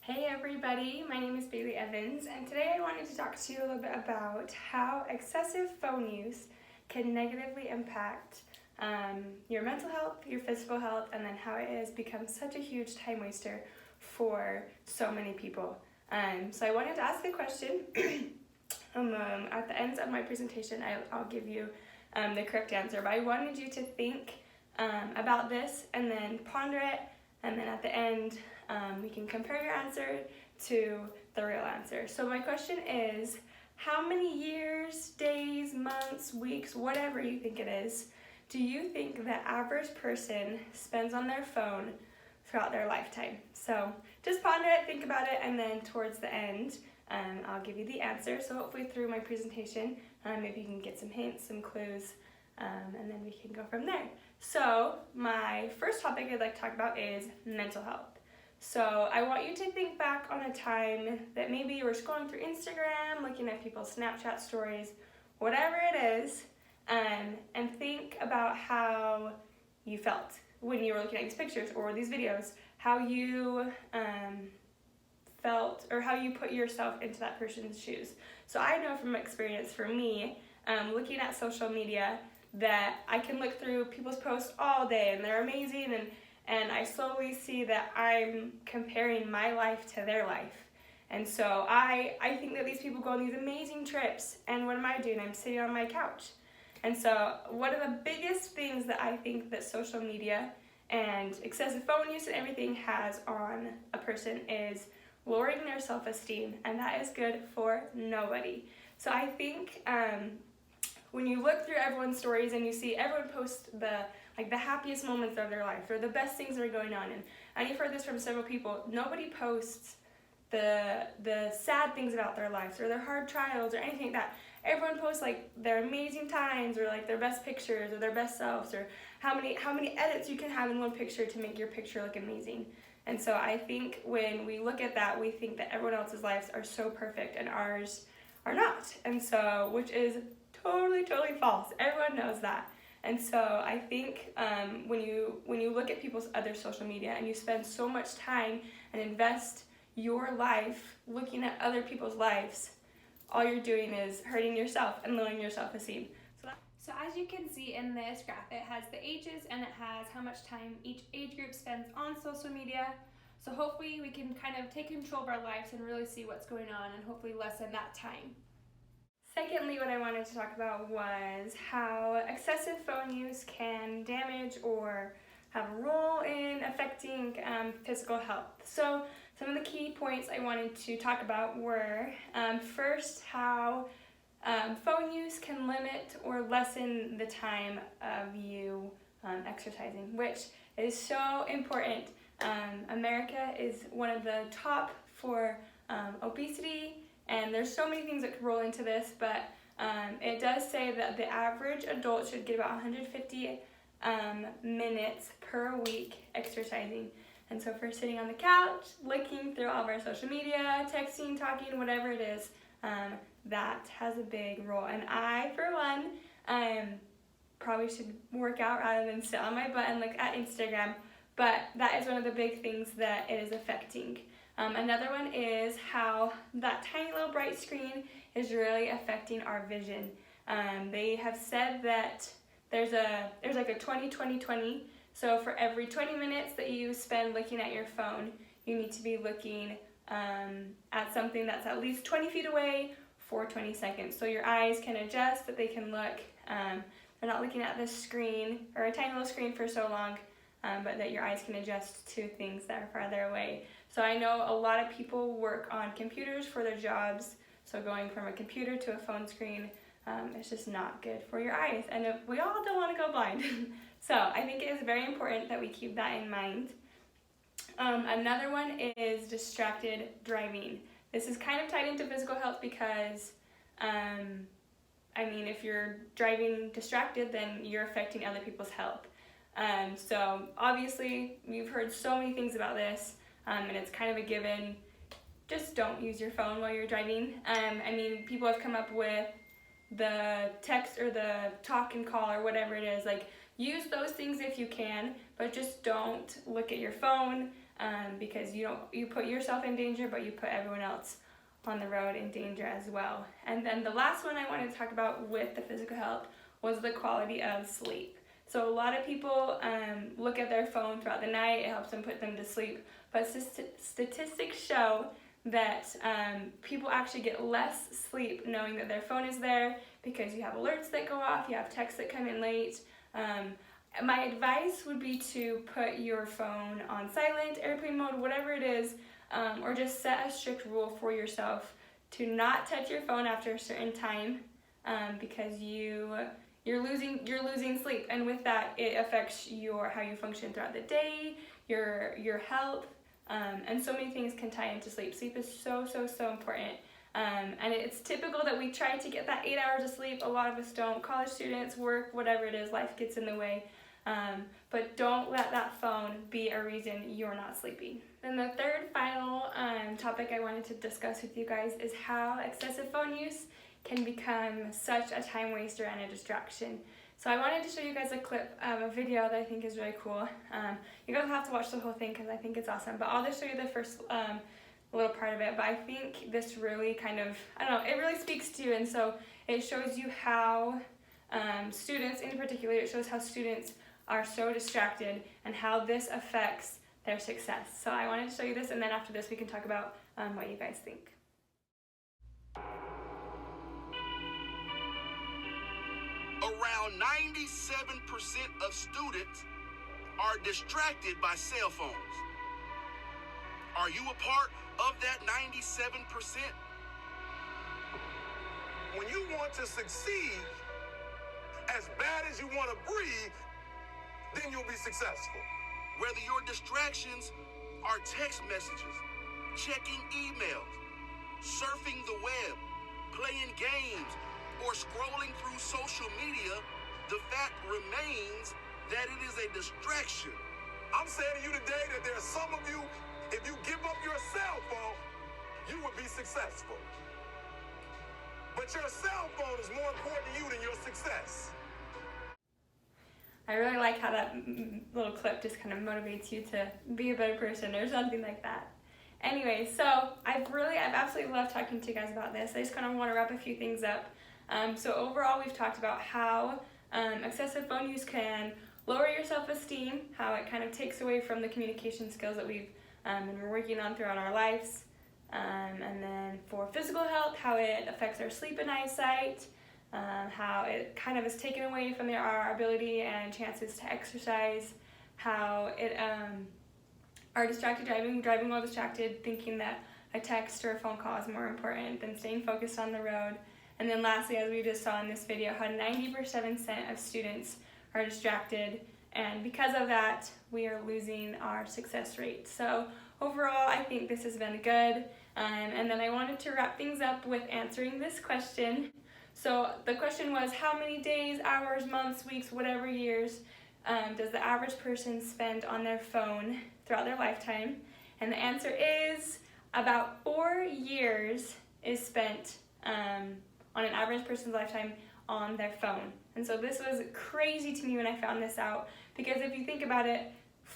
Hey everybody, my name is Bailey Evans, and today I wanted to talk to you a little bit about how excessive phone use can negatively impact your mental health, your physical health, and then how it has become such a huge time waster for so many people. So I wanted to ask a question. At the end of my presentation, I'll give you the correct answer, but I wanted you to think about this and then ponder it, and then at the end we can compare your answer to the real answer. So my question is, how many years, days, months, weeks, whatever you think it is, do you think the average person spends on their phone throughout their lifetime? So just ponder it, think about it, and then towards the end I'll give you the answer. So hopefully through my presentation maybe you can get some hints, some clues, and then we can go from there. So my first topic I'd like to talk about is mental health. So I want you to think back on a time that maybe you were scrolling through Instagram, looking at people's Snapchat stories, whatever it is, and think about how you felt when you were looking at these pictures or these videos, how you felt or how you put yourself into that person's shoes. So I know from experience for me, looking at social media, that I can look through people's posts all day and they're amazing, and I slowly see that I'm comparing my life to their life. And so I think that these people go on these amazing trips, and what am I doing? I'm sitting on my couch. And so one of the biggest things that I think that social media and excessive phone use and everything has on a person is lowering their self-esteem, and that is good for nobody. So I think when you look through everyone's stories and you see everyone post the happiest moments of their life or the best things that are going on, and you've heard this from several people, nobody posts the sad things about their lives or their hard trials or anything like that. Everyone posts like their amazing times or like their best pictures or their best selves, or how many edits you can have in one picture to make your picture look amazing. And so I think when we look at that, we think that everyone else's lives are so perfect and ours are not. And so, which is totally false. Everyone knows that. And so I think when you look at people's other social media and you spend so much time and invest your life looking at other people's lives, all you're doing is hurting yourself and lowering your self-esteem. So as you can see in this graph, it has the ages and it has how much time each age group spends on social media. So hopefully we can kind of take control of our lives and really see what's going on and hopefully lessen that time. Secondly, what I wanted to talk about was how excessive phone use can damage or have a role in affecting physical health. So some of the key points I wanted to talk about were first, how phone use can limit or lessen the time of you exercising, which is so important. America is one of the top for obesity, and there's so many things that could roll into this, but it does say that the average adult should get about 150 minutes per week exercising. And so if we're sitting on the couch, looking through all of our social media, texting, talking, whatever it is, that has a big role. And I, for one, probably should work out rather than sit on my butt and look at Instagram, but that is one of the big things that it is affecting. Another one is how that tiny little bright screen is really affecting our vision. They have said that there's like a 20-20-20. So for every 20 minutes that you spend looking at your phone, you need to be looking at something that's at least 20 feet away for 20 seconds. So your eyes can adjust, that they can look, they're not looking at this screen or a tiny little screen for so long, but that your eyes can adjust to things that are farther away. So I know a lot of people work on computers for their jobs, so going from a computer to a phone screen, it's just not good for your eyes, and we all don't want to go blind. So I think it is very important that we keep that in mind. Another one is distracted driving. This is kind of tied into physical health because, if you're driving distracted, then you're affecting other people's health. So obviously, you've heard so many things about this, and it's kind of a given. Just don't use your phone while you're driving. People have come up with the text or the talk and call or whatever it is. Like, use those things if you can, but just don't look at your phone. because you put yourself in danger, but you put everyone else on the road in danger as well. And then the last one I wanted to talk about with the physical health was the quality of sleep. So a lot of people look at their phone throughout the night. It helps them put them to sleep. But statistics show that people actually get less sleep knowing that their phone is there, because you have alerts that go off, you have texts that come in late. My advice would be to put your phone on silent, airplane mode, whatever it is, or just set a strict rule for yourself to not touch your phone after a certain time, because you're losing sleep, and with that it affects how you function throughout the day, your health, and so many things can tie into sleep. Sleep is so important, and it's typical that we try to get that 8 hours of sleep. A lot of us don't. College students, work, whatever it is, life gets in the way, but don't let that phone be a reason you're not sleeping. Then the third final topic I wanted to discuss with you guys is how excessive phone use can become such a time waster and a distraction. So I wanted to show you guys a clip of a video that I think is really cool. You guys will have to watch the whole thing because I think it's awesome, but I'll just show you the first little part of it. But I think this really kind of, I don't know, it really speaks to you, and so it shows you how students, in particular, it shows how students are so distracted and how this affects their success. So I wanted to show you this, and then after this we can talk about what you guys think. Around 97% of students are distracted by cell phones. Are you a part of that 97%? When you want to succeed as bad as you want to breathe, then you'll be successful. Whether your distractions are text messages, checking emails, surfing the web, playing games, or scrolling through social media, the fact remains that it is a distraction. I'm saying to you today that there are some of you, if you give up your cell phone, you will be successful. But your cell phone is more important to you than your success. I really like how that little clip just kind of motivates you to be a better person or something like that. Anyway, so I've absolutely loved talking to you guys about this. I just kind of want to wrap a few things up. So overall, we've talked about how excessive phone use can lower your self-esteem, how it kind of takes away from the communication skills that we've been working on throughout our lives. And then for physical health, how it affects our sleep and eyesight, how it kind of is taken away from our ability and chances to exercise, how it our distracted driving while distracted, thinking that a text or a phone call is more important than staying focused on the road. And then lastly, as we just saw in this video, how 90% of students are distracted, and because of that, we are losing our success rate. So overall, I think this has been good. And then I wanted to wrap things up with answering this question. So the question was, how many days, hours, months, weeks, whatever years does the average person spend on their phone throughout their lifetime? And the answer is about 4 years is spent on an average person's lifetime on their phone. And so this was crazy to me when I found this out, because if you think about it,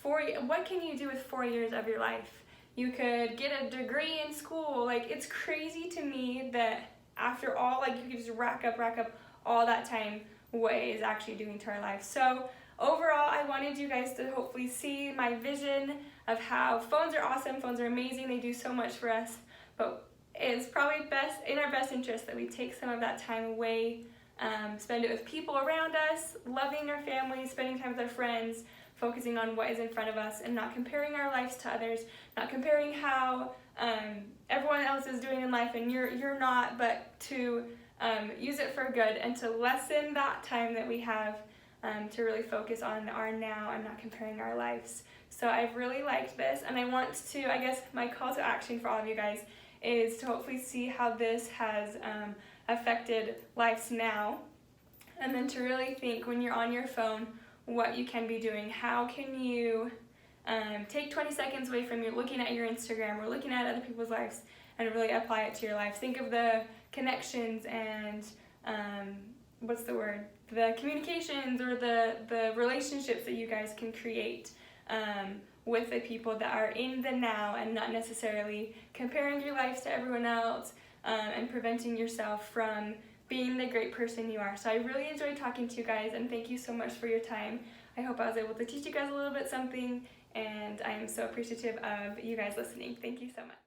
what can you do with 4 years of your life? You could get a degree in school. Like, it's crazy to me that after all, like, you could just rack up all that time, what it is actually doing to our life. So overall, I wanted you guys to hopefully see my vision of how phones are awesome, phones are amazing, they do so much for us, but it's probably in our best interest that we take some of that time away, spend it with people around us, loving our families, spending time with our friends, focusing on what is in front of us, and not comparing our lives to others, not comparing how everyone else is doing in life and you're not, but to use it for good and to lessen that time that we have to really focus on our now and not comparing our lives. So I've really liked this, and I want to, I guess my call to action for all of you guys is to hopefully see how this has affected lives now, and then to really think when you're on your phone what you can be doing. How can you take 20 seconds away from you looking at your Instagram or looking at other people's lives and really apply it to your life? Think of the connections and the communications or the relationships that you guys can create with the people that are in the now and not necessarily comparing your lives to everyone else, and preventing yourself from being the great person you are. So I really enjoyed talking to you guys, and thank you so much for your time. I hope I was able to teach you guys a little bit something, and I am so appreciative of you guys listening. Thank you so much.